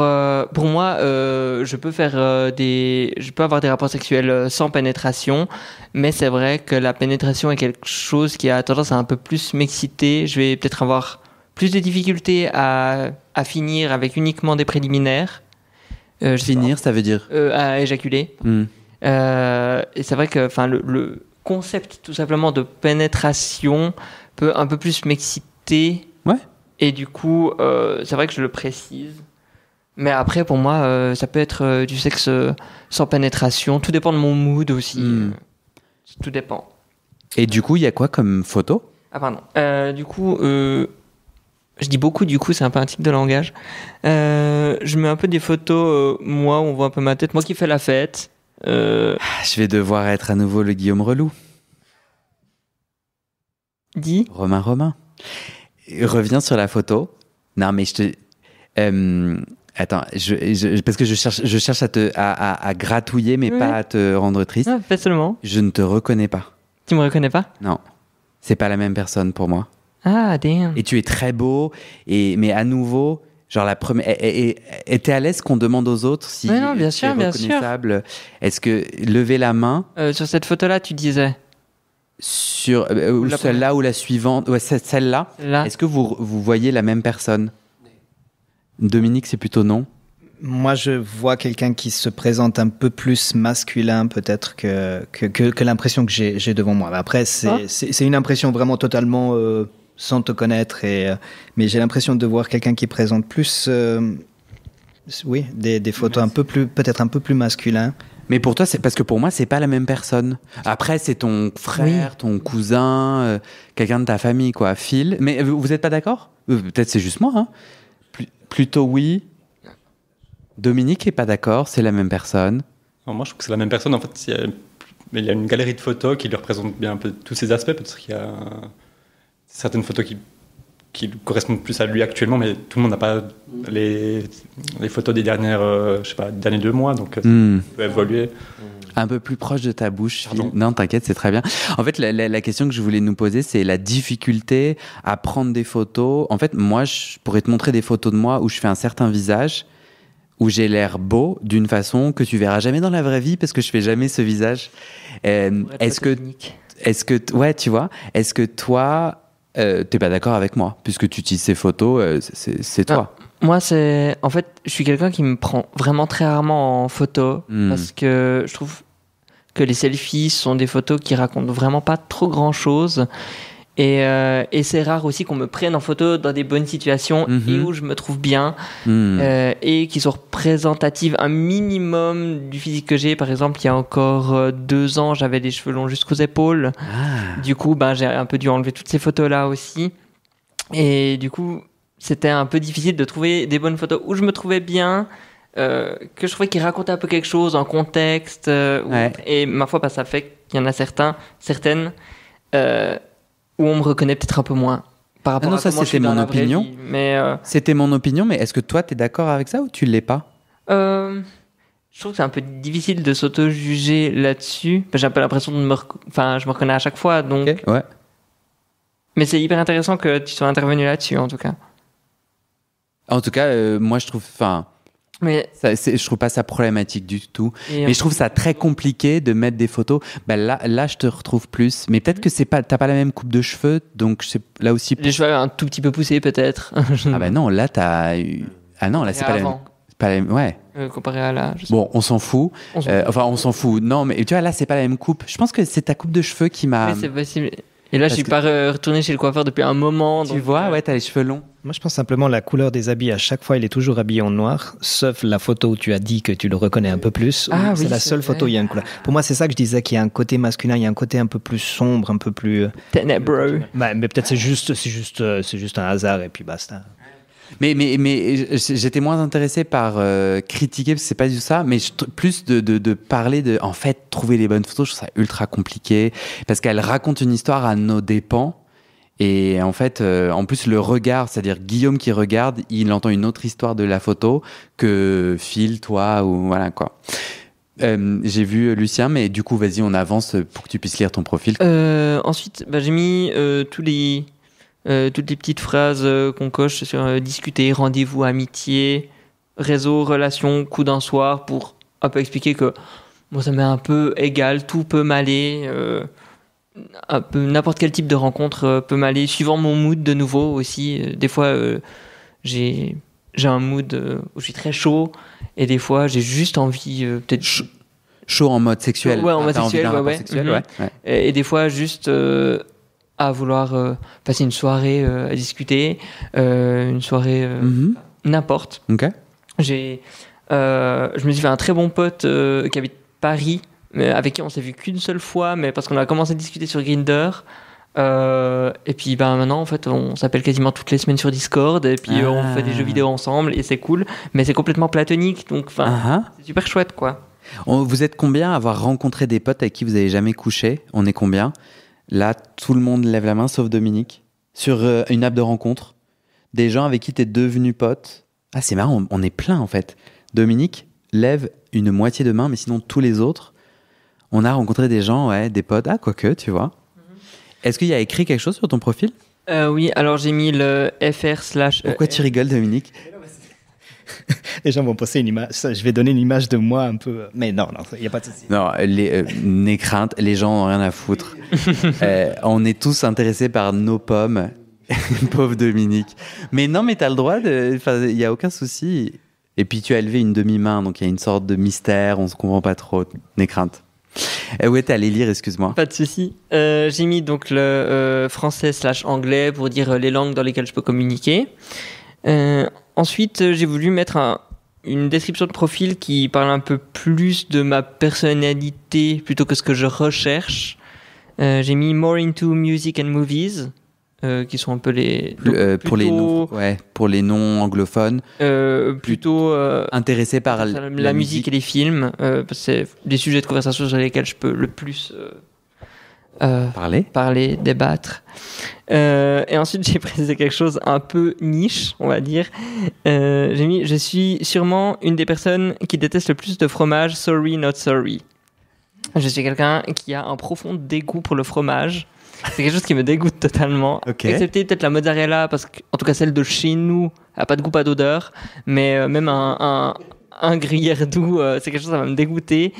pour moi, je peux avoir des rapports sexuels sans pénétration, mais c'est vrai que la pénétration est quelque chose qui a tendance à un peu plus m'exciter. Je vais peut-être avoir plus de difficultés à finir avec uniquement des préliminaires. Finir, ça veut dire À éjaculer. Et c'est vrai que le concept tout simplement de pénétration peut un peu plus m'exciter. Ouais. Et du coup, c'est vrai que je le précise. Mais après, pour moi, ça peut être du sexe sans pénétration. Tout dépend de mon mood aussi. Tout dépend. Et du coup, il y a quoi comme photo? Ah, pardon. Du coup, je dis beaucoup, du coup, c'est un peu un tic de langage. Je mets un peu des photos, moi, où on voit un peu ma tête. Moi qui fais la fête. Je vais devoir être à nouveau le Guillaume relou. Dis. Romain. Reviens sur la photo. Non, mais je te... attends, parce que je cherche à gratouiller, mais Oui. pas à te rendre triste. Ah, fais seulement. Je ne te reconnais pas. Tu me reconnais pas? Non. C'est pas la même personne pour moi. Ah, damn. Et tu es très beau, mais à nouveau, genre la première. Et t'es à l'aise qu'on demande aux autres si Ouais, non, bien tu sûr, es bien sûr. reconnaissable. Est-ce que lever la main Sur cette photo-là, tu disais. sur ou la celle-là ou la suivante, ouais, celle-là. Là. Est-ce que vous voyez la même personne? Dominique, c'est plutôt non. Moi, je vois quelqu'un qui se présente un peu plus masculin, peut-être, que l'impression que j'ai devant moi. Après, c'est une impression vraiment totalement sans te connaître. Mais j'ai l'impression de voir quelqu'un qui présente plus, oui, des photos un peu plus, peut-être un peu plus masculin. Mais pour toi, c'est parce que pour moi, c'est pas la même personne. Après, c'est ton frère, ton cousin, quelqu'un de ta famille, quoi. Phil. Mais vous êtes pas d'accord? Peut-être c'est juste moi. Hein. Plutôt oui. Dominique est pas d'accord, c'est la même personne. Alors moi, je trouve que c'est la même personne. En fait, il y a une galerie de photos qui lui représente bien un peu tous ces aspects. Peut-être qu'il y a certaines photos qui correspondent plus à lui actuellement, mais tout le monde n'a pas les photos des dernières, derniers 2 mois, donc ça peut évoluer. Un peu plus proche de ta bouche, Phil. Pardon. Non, t'inquiète, c'est très bien. En fait, la question que je voulais nous poser, c'est la difficulté à prendre des photos. En fait, moi, je pourrais te montrer des photos de moi où je fais un certain visage, où j'ai l'air beau d'une façon que tu verras jamais dans la vraie vie parce que je fais jamais ce visage. Est-ce que, ouais, tu vois, est-ce que toi, t'es pas d'accord avec moi puisque tu utilises ces photos, c'est toi. Moi, en fait, je suis quelqu'un qui me prend vraiment très rarement en photo parce que je trouve que les selfies sont des photos qui racontent vraiment pas trop grand-chose. Et c'est rare aussi qu'on me prenne en photo dans des bonnes situations et où je me trouve bien et qui sont représentatives un minimum du physique que j'ai. Par exemple, il y a encore 2 ans, j'avais des cheveux longs jusqu'aux épaules. Du coup, j'ai un peu dû enlever toutes ces photos-là aussi. Et du coup, c'était un peu difficile de trouver des bonnes photos où je me trouvais bien, que je trouvais qu'ils racontaient un peu quelque chose en contexte. Et ma foi, ça fait qu'il y en a certaines où on me reconnaît peut-être un peu moins par rapport à ça, comment je suis c'était dans mon la vraie opinion. vie. Mais C'était mon opinion, mais est-ce que toi, t'es d'accord avec ça ou tu l'es pas? je trouve que c'est un peu difficile de s'auto-juger là-dessus. J'ai un peu l'impression je me reconnais à chaque fois, donc. Ok, ouais. Mais c'est hyper intéressant que tu sois intervenu là-dessus, en tout cas. En tout cas, moi, je trouve, Mais je trouve pas ça problématique du tout. Mais je trouve ça très compliqué de mettre des photos. Là, je te retrouve plus. Mais peut-être que t'as pas la même coupe de cheveux, donc là aussi. les cheveux un tout petit peu poussés, peut-être. Ah non, là t'as eu. Ah non, là c'est pas la même. Pas la même. Ouais. Comparé à là. Bon, on s'en fout. On s'en fout. Non, mais tu vois, là c'est pas la même coupe. Je pense que c'est ta coupe de cheveux qui m'a. Oui, c'est possible. Et là, je suis pas retourné chez le coiffeur depuis un moment. Tu vois, ouais, t'as les cheveux longs. Moi, je pense simplement la couleur des habits. À chaque fois, il est toujours habillé en noir, sauf la photo où tu as dit que tu le reconnais un peu plus. C'est la seule photo où il y a une couleur. Pour moi, c'est ça que je disais, qu'il y a un côté masculin, il y a un côté un peu plus sombre, un peu plus. Ténébreux. Mais peut-être c'est juste un hasard et puis basta. Mais j'étais moins intéressé par critiquer, parce que c'est pas du tout ça, mais plus de parler de, en fait, trouver les bonnes photos. Je trouve ça ultra compliqué, parce qu'elle raconte une histoire à nos dépens. Et en fait, en plus, le regard, c'est-à-dire Guillaume qui regarde, il entend une autre histoire de la photo que Phil, toi, ou voilà quoi. J'ai vu Lucien, mais du coup, vas-y, on avance pour que tu puisses lire ton profil. Ensuite, j'ai mis toutes les petites phrases qu'on coche sur discuter, rendez-vous, amitié, réseau, relation, coup d'un soir, pour un peu expliquer que moi, ça m'est un peu égal, tout peut m'aller. Un peu n'importe quel type de rencontre peut m'aller, suivant mon mood de nouveau aussi. Des fois, j'ai un mood où je suis très chaud, et des fois, j'ai juste envie peut-être chaud en mode sexuel. Ouais, en mode sexuel, sexuel, ouais. Et des fois, juste à vouloir passer une soirée à discuter, une soirée n'importe. Ok. Je me suis fait un très bon pote qui habite Paris, avec qui on s'est vu qu'une seule fois, mais parce qu'on a commencé à discuter sur Grindr. Et puis maintenant, en fait, on s'appelle quasiment toutes les semaines sur Discord, et puis on fait des jeux vidéo ensemble, et c'est cool, mais c'est complètement platonique, donc c'est super chouette, quoi. Vous êtes combien à avoir rencontré des potes avec qui vous n'avez jamais couché? On est combien? Là, tout le monde lève la main, sauf Dominique. Sur une app de rencontre, des gens avec qui tu es devenu pote. Ah, c'est marrant, on est plein en fait. Dominique lève une moitié de main, mais sinon tous les autres, on a rencontré des gens, ouais, des potes. Ah, quoique, tu vois. Est-ce qu'il y a écrit quelque chose sur ton profil? Oui, alors j'ai mis le fr/. Pourquoi tu rigoles, Dominique? Les gens vont poster une image. Je vais donner une image de moi un peu. Mais non, il n'y a pas de souci. Non, n'aie crainte, les gens n'ont rien à foutre. On est tous intéressés par nos pommes. Pauvre Dominique. Mais non, mais t'as le droit, il n'y a aucun souci. Et puis tu as élevé une demi-main, donc il y a une sorte de mystère, on ne se comprend pas trop. N'aie crainte. Ouais, t'es allé lire, excuse-moi. Pas de souci. J'ai mis donc le français/anglais pour dire les langues dans lesquelles je peux communiquer. Ensuite, j'ai voulu mettre une description de profil qui parle un peu plus de ma personnalité plutôt que ce que je recherche. J'ai mis more into music and movies, qui sont un peu les pour les non anglophones. Plutôt intéressé par la musique et les films. C'est des sujets de conversation sur lesquels je peux le plus parler, débattre. Et ensuite, j'ai précisé quelque chose un peu niche, on va dire. J'ai mis, je suis sûrement une des personnes qui déteste le plus de fromage. Sorry, not sorry. Je suis quelqu'un qui a un profond dégoût pour le fromage. C'est quelque chose qui me dégoûte totalement. Okay. Excepté peut-être la mozzarella, parce que, en tout cas celle de chez nous, elle n'a pas de goût, pas d'odeur. Mais même un gruyère doux, c'est quelque chose qui va me dégoûter.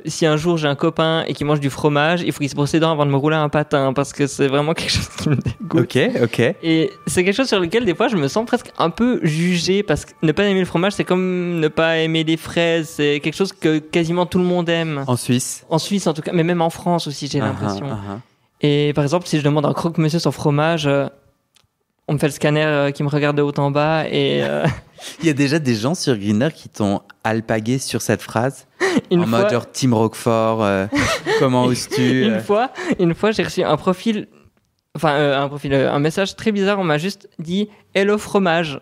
Si un jour j'ai un copain et qui mange du fromage, il faut qu'il se brosse les dents avant de me rouler un patin, parce que c'est vraiment quelque chose qui me dégoûte. Ok. Et c'est quelque chose sur lequel des fois je me sens presque un peu jugé, parce que ne pas aimer le fromage, c'est comme ne pas aimer les fraises. C'est quelque chose que quasiment tout le monde aime. En Suisse En tout cas, mais même en France aussi, j'ai l'impression. Et par exemple, si je demande un croque-monsieur sans fromage, on me fait le scanner qui me regarde de haut en bas et... Il y a déjà des gens sur Grindr qui t'ont alpagué sur cette phrase mode genre Team Roquefort, comment oses-tu Une fois, j'ai reçu un message très bizarre. On m'a juste dit hello fromage.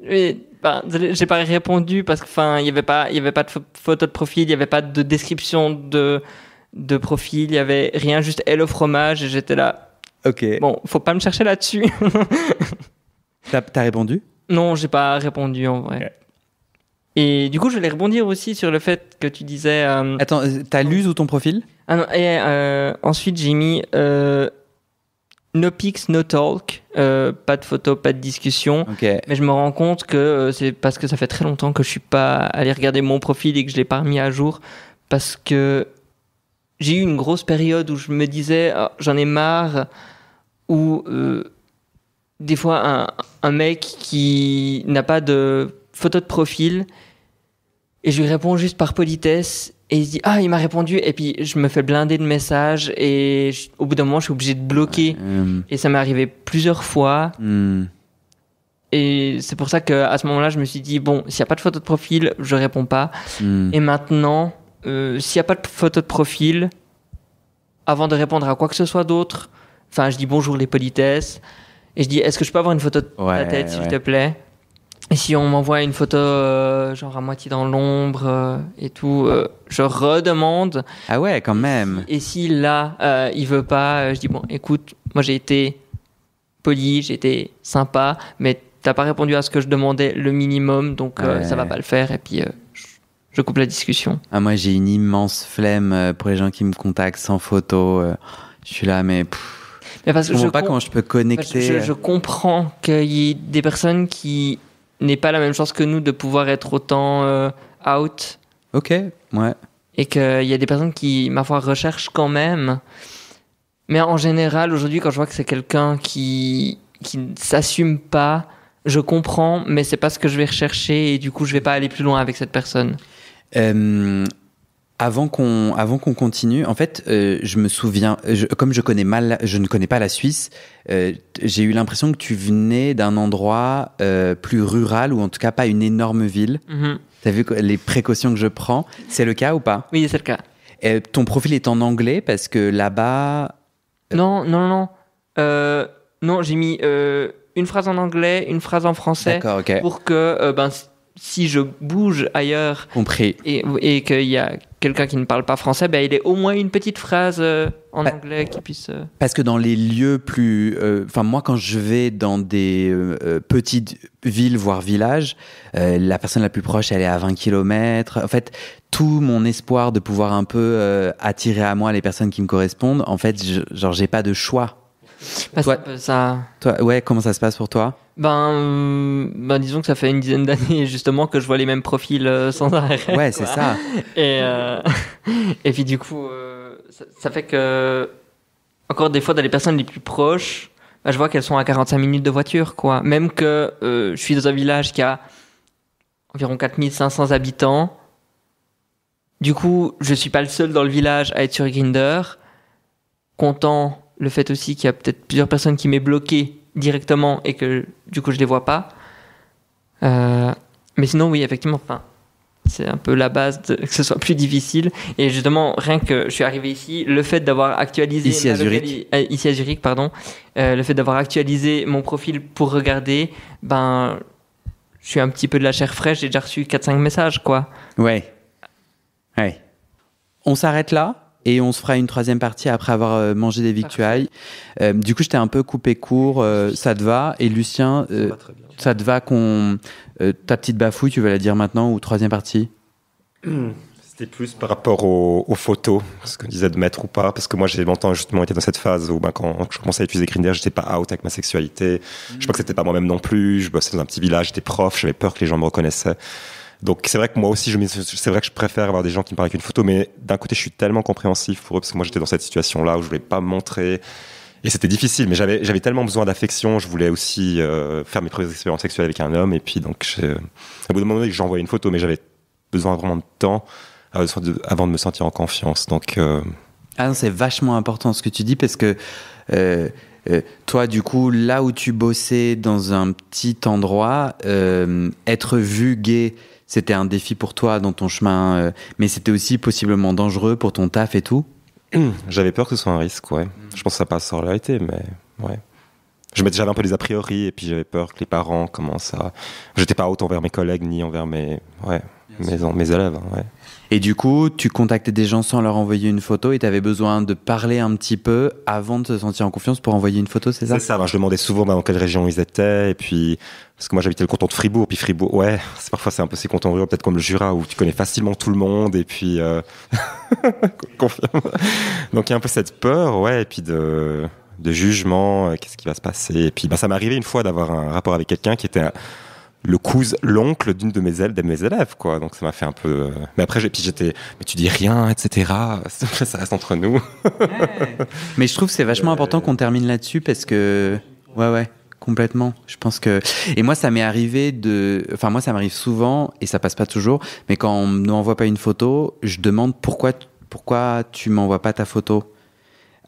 J'ai pas répondu parce que il y avait pas de photo de profil, il y avait pas de description de profil, il y avait rien, juste hello fromage, et j'étais là. Ok. Bon, faut pas me chercher là-dessus. T'as répondu? Non, j'ai pas répondu en vrai. Okay. Et du coup, je voulais rebondir aussi sur le fait que tu disais... Attends, t'as lu ou ton profil? Ah non, et ensuite j'ai mis no pics, no talk, pas de photos, pas de discussion. Okay. Mais je me rends compte que c'est parce que ça fait très longtemps que je suis pas allé regarder mon profil et que je l'ai pas remis à jour, parce que j'ai eu une grosse période où je me disais j'en ai marre, où des fois un mec qui n'a pas de photo de profil et je lui réponds juste par politesse et il se dit il m'a répondu, et puis je me fais blinder de messages et au bout d'un moment je suis obligé de bloquer. Et ça m'est arrivé plusieurs fois. Et c'est pour ça qu'à ce moment-là je me suis dit bon, s'il n'y a pas de photo de profil je réponds pas. Et maintenant s'il n'y a pas de photo de profil, avant de répondre à quoi que ce soit d'autre, je dis bonjour les politesses et je dis est-ce que je peux avoir une photo de ta tête s'il te plaît. Et si on m'envoie une photo genre à moitié dans l'ombre et tout, je redemande. Ah ouais, quand même. Et si là il veut pas, je dis bon écoute, moi j'ai été poli, j'ai été sympa, mais t'as pas répondu à ce que je demandais le minimum, donc ça va pas le faire, et puis je coupe la discussion. Moi j'ai une immense flemme pour les gens qui me contactent sans photo. Je suis là, mais parce que je comprends pas comment je peux connecter. Je comprends qu'il y ait des personnes qui n'aient pas la même chance que nous de pouvoir être autant out. Ok, ouais. Et qu'il y a des personnes qui, ma foi, recherchent quand même. Mais en général, aujourd'hui, quand je vois que c'est quelqu'un qui ne s'assume pas, je comprends, mais c'est pas ce que je vais rechercher, et du coup, je vais pas aller plus loin avec cette personne. Avant qu'on continue, en fait, je me souviens, comme je ne connais pas la Suisse, j'ai eu l'impression que tu venais d'un endroit plus rural, ou en tout cas pas une énorme ville. T'as vu les précautions que je prends? C'est le cas ou pas? Oui, c'est le cas. Ton profil est en anglais parce que là-bas... Non. Non, j'ai mis une phrase en anglais, une phrase en français. D'accord, ok. Pour que si je bouge ailleurs Compris. et qu'il y a quelqu'un qui ne parle pas français, il ait au moins une petite phrase en anglais qui puisse... Parce que dans les lieux plus... moi, quand je vais dans des petites villes, voire villages, la personne la plus proche, elle est à 20 km. En fait, tout mon espoir de pouvoir un peu attirer à moi les personnes qui me correspondent, en fait, j'ai pas de choix. Toi, ouais, comment ça se passe pour toi ? Disons que ça fait une dizaine d'années justement que je vois les mêmes profils sans arrêt. Ouais, c'est ça. Et puis du coup, ça fait que encore des fois dans les personnes les plus proches, je vois qu'elles sont à 45 minutes de voiture, quoi. Même que je suis dans un village qui a environ 4500 habitants. Du coup, je suis pas le seul dans le village à être sur Grindr. Comptant le fait aussi qu'il y a peut-être plusieurs personnes qui m'aient bloqué directement et que du coup je les vois pas. Mais sinon oui, effectivement, c'est un peu la base que ce soit plus difficile. Et justement, rien que je suis arrivé ici, le fait d'avoir actualisé ici à Zurich, le fait d'avoir actualisé mon profil pour regarder, je suis un petit peu de la chair fraîche, j'ai déjà reçu 4-5 messages, quoi. Ouais. On s'arrête là. Et on se fera une troisième partie après avoir mangé des victuailles. Du coup, je t'ai un peu coupé court. Ça te va ? Et Lucien, ça te va qu'on... ta petite bafouille, tu veux la dire maintenant ou troisième partie ? C'était plus par rapport aux photos, ce qu'on disait de mettre ou pas. Parce que moi, j'ai longtemps justement été dans cette phase où quand je commençais à utiliser Grindr, j'étais pas out avec ma sexualité. Je crois que c'était pas moi-même non plus. Je bossais dans un petit village, j'étais prof, j'avais peur que les gens me reconnaissaient. Donc c'est vrai que moi aussi, c'est vrai que je préfère avoir des gens qui me parlent avec une photo, mais d'un côté, je suis tellement compréhensif pour eux, parce que moi, j'étais dans cette situation-là où je voulais pas me montrer, et c'était difficile, mais j'avais tellement besoin d'affection, je voulais aussi faire mes premières expériences sexuelles avec un homme, et puis donc, à bout d'un moment, j'envoyais une photo, mais j'avais besoin vraiment de temps avant de me sentir en confiance, donc... Ah non, c'est vachement important ce que tu dis, parce que... toi, du coup, là où tu bossais dans un petit endroit, être vu gay, c'était un défi pour toi dans ton chemin, mais c'était aussi possiblement dangereux pour ton taf et tout. J'avais peur que ce soit un risque, ouais. Je pense que ça passe sur la réalité, mais ouais. J'avais un peu des a priori, et puis j'avais peur que les parents commencent à... J'étais pas autant envers mes collègues, ni envers mes élèves, ouais. Et du coup, tu contactais des gens sans leur envoyer une photo et tu avais besoin de parler un petit peu avant de te sentir en confiance pour envoyer une photo, c'est ça ? C'est ça, je demandais souvent dans quelle région ils étaient, et puis, parce que moi j'habitais le canton de Fribourg, puis Fribourg, ouais, parfois c'est un peu ces cantons ruraux, peut-être comme le Jura, où tu connais facilement tout le monde, et puis, confirme. Donc il y a un peu cette peur, ouais, et puis de jugement, qu'est-ce qui va se passer, et puis ça m'est arrivé une fois d'avoir un rapport avec quelqu'un qui était l'oncle d'une de mes élèves, quoi. Donc ça m'a fait un peu... Mais après, j'étais... Mais tu dis rien, etc. Ça reste entre nous. Mais je trouve que c'est vachement important qu'on termine là-dessus parce que... Ouais, complètement. Je pense que... Et moi, ça m'est arrivé Enfin, moi, ça m'arrive souvent, et ça passe pas toujours, mais quand on ne m'envoie pas une photo, je demande pourquoi tu m'envoies pas ta photo.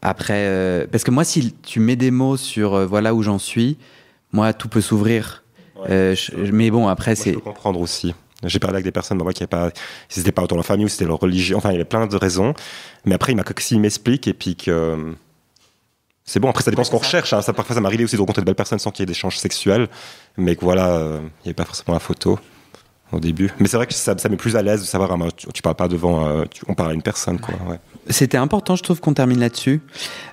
Après... Parce que moi, si tu mets des mots sur voilà où j'en suis, moi, tout peut s'ouvrir. Mais bon, après, je peux comprendre aussi. J'ai parlé avec des personnes qui n'étaient pas, si c'était pas autant leur famille ou c'était leur religion. Enfin, il y avait plein de raisons. Mais après, s'il m'explique et puis que c'est bon. Après, ça dépend ce qu'on recherche. Hein. Parfois, ça m'arrivait aussi de rencontrer de belles personnes sans qu'il y ait d'échanges sexuels. Mais que voilà, il n'y avait pas forcément la photo au début. Mais c'est vrai que ça met plus à l'aise de savoir, tu parles pas devant, on parle à une personne, quoi. Ouais. C'était important, je trouve, qu'on termine là-dessus.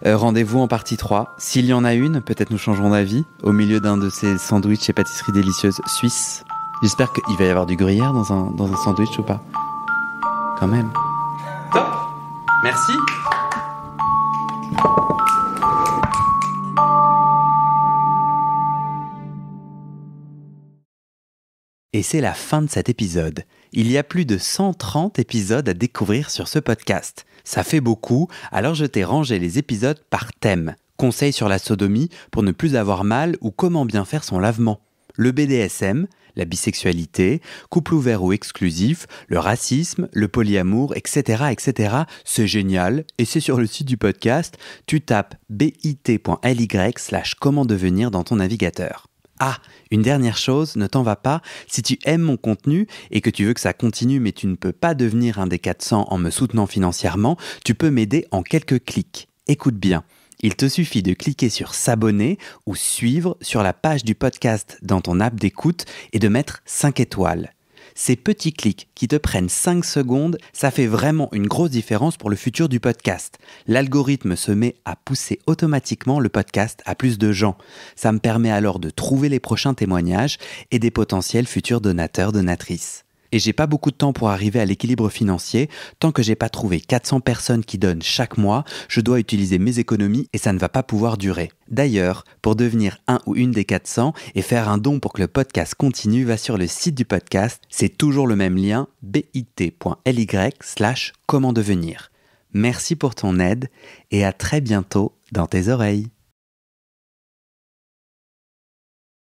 Rendez-vous en partie 3. S'il y en a une, peut-être nous changerons d'avis au milieu d'un de ces sandwichs et pâtisseries délicieuses suisses. J'espère qu'il va y avoir du gruyère dans un sandwich ou pas. Quand même. Top. Merci. Et c'est la fin de cet épisode. Il y a plus de 130 épisodes à découvrir sur ce podcast. Ça fait beaucoup, alors je t'ai rangé les épisodes par thème. Conseils sur la sodomie pour ne plus avoir mal ou comment bien faire son lavement. Le BDSM, la bisexualité, couple ouvert ou exclusif, le racisme, le polyamour, etc. etc. C'est génial et c'est sur le site du podcast. Tu tapes bit.ly/comment devenir dans ton navigateur. Ah, une dernière chose, ne t'en va pas, si tu aimes mon contenu et que tu veux que ça continue mais tu ne peux pas devenir un des 400 en me soutenant financièrement, tu peux m'aider en quelques clics. Écoute bien, il te suffit de cliquer sur s'abonner ou suivre sur la page du podcast dans ton app d'écoute et de mettre 5 étoiles. Ces petits clics qui te prennent 5 secondes, ça fait vraiment une grosse différence pour le futur du podcast. L'algorithme se met à pousser automatiquement le podcast à plus de gens. Ça me permet alors de trouver les prochains témoignages et des potentiels futurs donateurs, donatrices. Et j'ai pas beaucoup de temps pour arriver à l'équilibre financier. Tant que j'ai pas trouvé 400 personnes qui donnent chaque mois, je dois utiliser mes économies et ça ne va pas pouvoir durer. D'ailleurs, pour devenir un ou une des 400 et faire un don pour que le podcast continue, va sur le site du podcast. C'est toujours le même lien, bit.ly/comment devenir. Merci pour ton aide et à très bientôt dans tes oreilles.